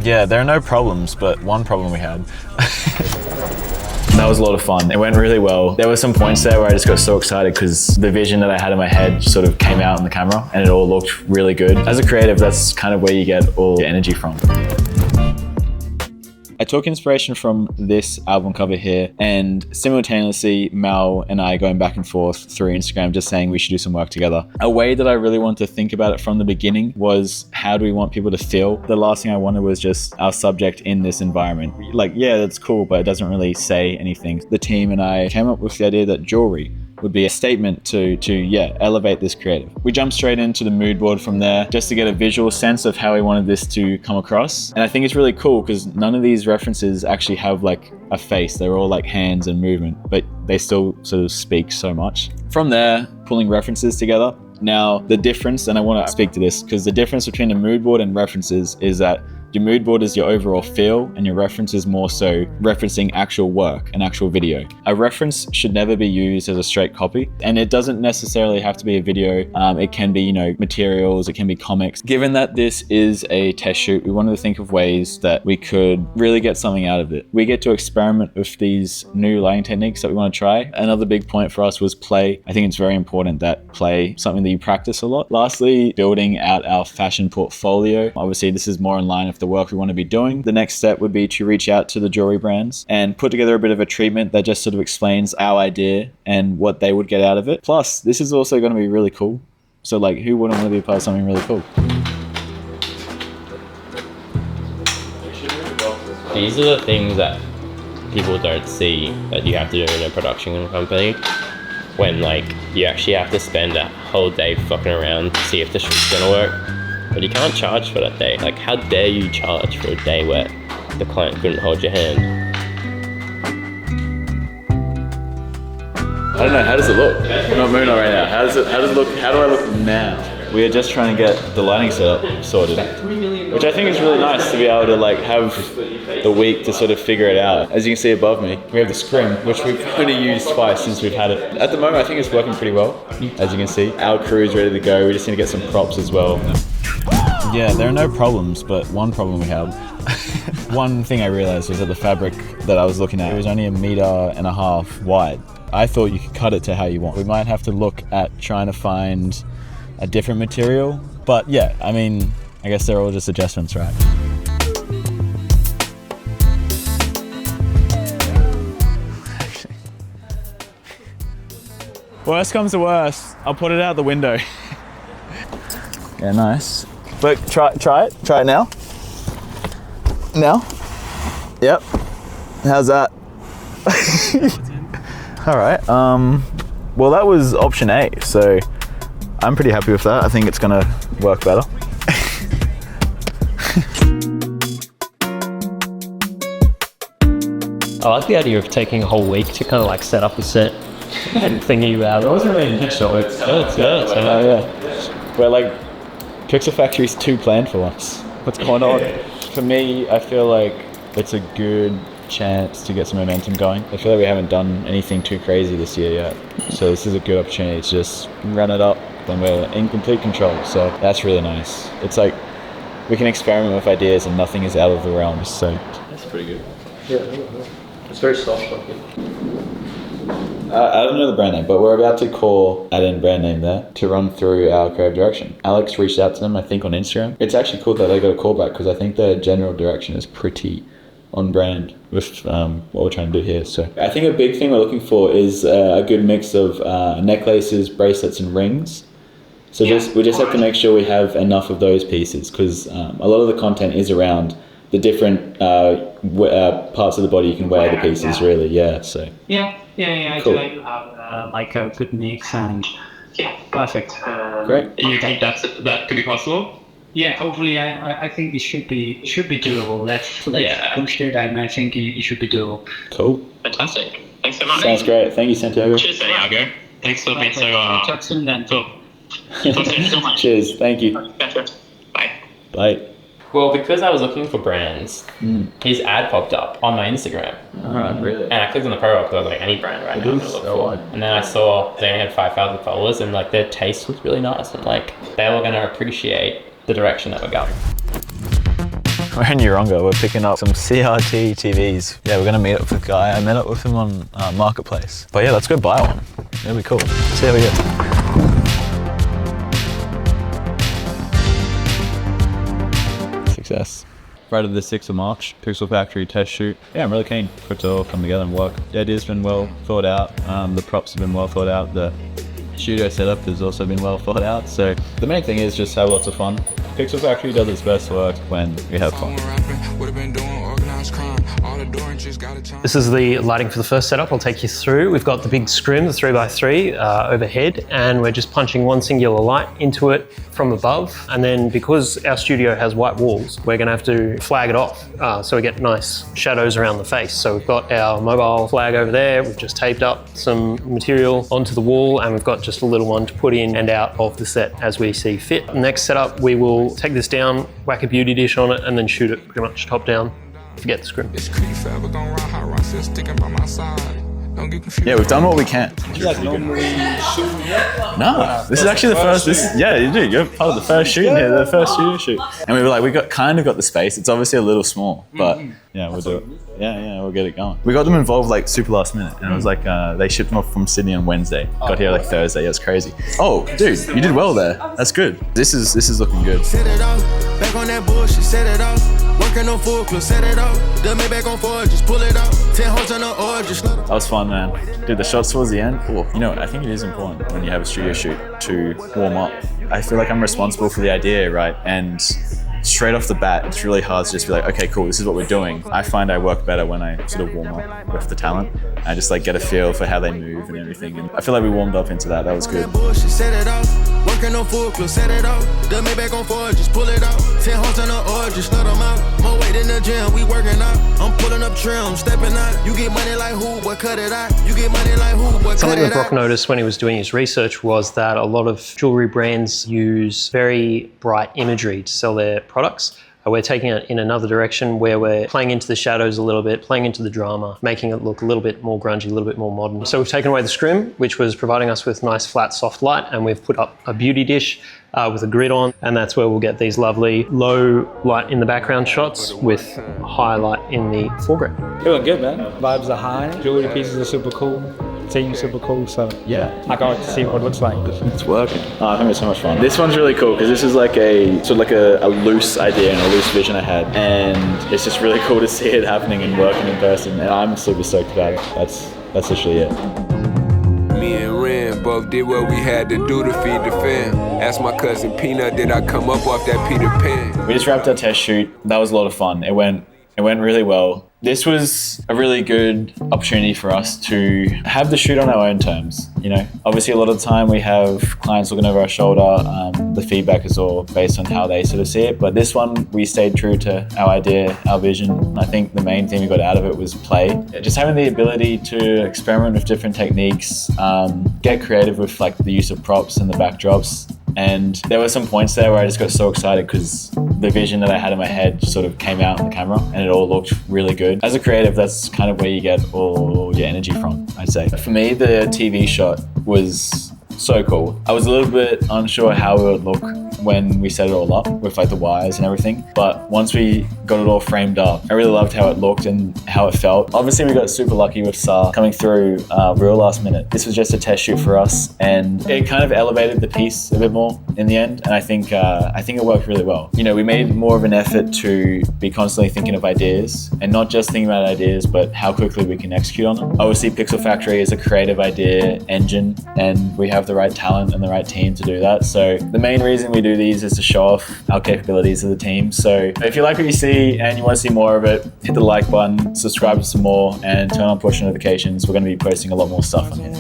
Yeah, there are no problems, but one problem we had. That was a lot of fun. It went really well. There were some points there where I just got so excited because the vision that I had in my head sort of came out on the camera and it all looked really good. As a creative, that's kind of where you get all your energy from. I took inspiration from this album cover here and simultaneously Mal and I going back and forth through Instagram just saying we should do some work together. A way that I really wanted to think about it from the beginning was how do we want people to feel? The last thing I wanted was just our subject in this environment. Like, yeah, that's cool, but it doesn't really say anything. The team and I came up with the idea that jewelry would be a statement to elevate this creative. We jumped straight into the mood board from there just to get a visual sense of how we wanted this to come across. And I think it's really cool because none of these references actually have like a face. They're all like hands and movement, but they still sort of speak so much. From there, pulling references together. Now, the difference, and I want to speak to this because the difference between a mood board and references is that your mood board is your overall feel and your reference is more so referencing actual work and actual video. A reference should never be used as a straight copy, and it doesn't necessarily have to be a video. It can be, materials, it can be comics. Given that this is a test shoot, we wanted to think of ways that we could really get something out of it. We get to experiment with these new lighting techniques that we want to try. Another big point for us was play. I think it's very important that play, something that you practice a lot. Lastly, building out our fashion portfolio. Obviously, this is more in line with the work we want to be doing. The next step would be to reach out to the jewelry brands and put together a bit of a treatment that just sort of explains our idea and what they would get out of it. Plus, this is also going to be really cool. So like, who wouldn't want to be a part of something really cool? These are the things that people don't see that you have to do in a production company. When you actually have to spend a whole day fucking around to see if the shoot's gonna work. But you can't charge for that day. How dare you charge for a day where the client couldn't hold your hand? I don't know, how does it look? I'm not moving on right now. How does it look? How do I look now? We are just trying to get the lighting setup sorted, which I think is really nice to be able to have the week to sort of figure it out. As you can see above me, we have the scrim, which we've only used twice since we've had it. At the moment, I think it's working pretty well. As you can see, our crew is ready to go. We just need to get some props as well. Yeah, there are no problems, but one problem we have. One thing I realized was that the fabric that I was looking at, it was only 1.5 meters wide. I thought you could cut it to how you want. We might have to look at trying to find a different material, but yeah, I guess they're all just adjustments, right? Worst comes to worst, I'll put it out the window. Yeah, nice. But try it. Try it now. Now. Yep. How's that? All right. Well, that was option A, so I'm pretty happy with that. I think it's gonna work better. I like the idea of taking a whole week to kind of set up a set and thinking about it. It wasn't really intentional. It's good. Oh yeah. We're Pixel Factory's too planned for once. What's going on? For me, I feel like it's a good chance to get some momentum going. I feel like we haven't done anything too crazy this year yet. So this is a good opportunity to just run it up when we're in complete control. So that's really nice. It's we can experiment with ideas and nothing is out of the realms. So That's pretty good. Yeah, it's very soft looking. I don't know the brand name, but we're about to call add-in brand name there to run through our creative direction. Alex reached out to them, I think, on Instagram. It's actually cool that they got a call back because I think their general direction is pretty on brand with what we're trying to do here. So I think a big thing we're looking for is a good mix of necklaces, bracelets, and rings. So we just have to make sure we have enough of those pieces because a lot of the content is around the different parts of the body you can wear the pieces, really. Yeah. So Yeah. Cool. Actually, you have a good mix and perfect. Great. You think that could be possible? Yeah, hopefully, I think it should be doable. Let's push it, and I think it should be doable. Cool. Fantastic. Thanks so much. Sounds great. Thank you, Santiago. Cheers, Santiago. Thanks for being so Talk soon then. cool. Thanks so much. Cheers. Thank you. Gotcha. Bye. Bye. Well, because I was looking for brands, his ad popped up on my Instagram. Alright, really? And I clicked on the profile because I was like, any brand right now I'm gonna look for. And then I saw they only had 5,000 followers and their taste was really nice and they were going to appreciate the direction that we're going. We're in Yeronga. We're picking up some CRT TVs. Yeah, we're gonna meet up with a guy. I met up with him on Marketplace. But yeah, let's go buy one. That'll be cool. See how we get. Success. Friday the 6th of March, Pixel Factory test shoot. Yeah, I'm really keen for it to all come together and work. The idea's been well thought out. The props have been well thought out. The studio setup has also been well thought out. So the main thing is just have lots of fun. Pixel Factory does its best work when we have fun. This is the lighting for the first setup. I'll take you through. We've got the big scrim, the 3x3 overhead, and we're just punching one singular light into it from above. And then because our studio has white walls, we're gonna have to flag it off so we get nice shadows around the face. So we've got our mobile flag over there. We've just taped up some material onto the wall, and we've got just a little one to put in and out of the set as we see fit. Next setup, we will take this down, whack a beauty dish on it, and then shoot it pretty much top down. Forget the scrim. Yeah, we've done what we can. No, this is actually the first. You do. You're part of the first shoot here, the first studio shoot. And we were like, kind of got the space. It's obviously a little small, but yeah, we'll do it. Yeah, we'll get it going. We got them involved like super last minute, and it was like they shipped them off from Sydney on Wednesday. Got here like Thursday. Yeah, it's crazy. Oh, dude, you did well there. That's good. This is looking good. Set it off, back on that bullshit, set it off. Working on full club, set it off. Dumb it back on forward, just pull it off. 10 holes on the oil, just let it. That was fun, man. Dude, the shots towards the end. Oh, you know, I think it is important when you have a studio shoot to warm up. I feel like I'm responsible for the idea, right? And straight off the bat, it's really hard to just be like, okay, cool, this is what we're doing. I find I work better when I sort of warm up with the talent. I just like get a feel for how they move and everything. And I feel like we warmed up into that. That was good. Set it off. Working on full club, set it off. Dumb it back on forward, just pull it off. 10 holes on the oil, just let them out. More weight in the gym, we working out. I'm pulling up trim, stepping out. You get money like who, boy, cut it out. You get money like who, boy, cut it out. Something that Brock noticed when he was doing his research was that a lot of jewelry brands use very bright imagery to sell their products. We're taking it in another direction where we're playing into the shadows a little bit, playing into the drama, making it look a little bit more grungy, a little bit more modern. So we've taken away the scrim, which was providing us with nice, flat, soft light, and we've put up a beauty dish with a grid on, and that's where we'll get these lovely low light in the background shots with high light in the foreground. It look good, man. Vibes are high, jewelry pieces are super cool. Team super cool, so yeah, I can't wait to see what it looks like. It's working. Oh, I think it's so much fun. This one's really cool because this is like a loose idea and a loose vision I had, and it's just really cool to see it happening and working in person. And I'm super stoked about it. That's literally it. Me and Ren both did what we had to do to feed the fam. Asked my cousin Peanut, did I come up off that Peter Pan? We just wrapped our test shoot. That was a lot of fun. It went really well. This was a really good opportunity for us to have the shoot on our own terms. You know, obviously a lot of the time we have clients looking over our shoulder. The feedback is all based on how they sort of see it. But this one, we stayed true to our idea, our vision. I think the main thing we got out of it was play. Just having the ability to experiment with different techniques, get creative with like the use of props and the backdrops. And there were some points there where I just got so excited because the vision that I had in my head sort of came out on the camera and it all looked really good. As a creative, that's kind of where you get all your energy from, I'd say. For me, the TV shot was so cool. I was a little bit unsure how it would look when we set it all up with like the wires and everything. But once we got it all framed up, I really loved how it looked and how it felt. Obviously we got super lucky with Sa coming through real last minute. This was just a test shoot for us and it kind of elevated the piece a bit more in the end. And I think it worked really well. You know, we made more of an effort to be constantly thinking of ideas and not just thinking about ideas, but how quickly we can execute on them. Obviously Pixel Factory is a creative idea engine and we have the right talent and the right team to do that. So the main reason we do these is to show off our capabilities as a team. So if you like what you see and you want to see more of it, hit the like button, subscribe to some more, and turn on push notifications. We're going to be posting a lot more stuff on here.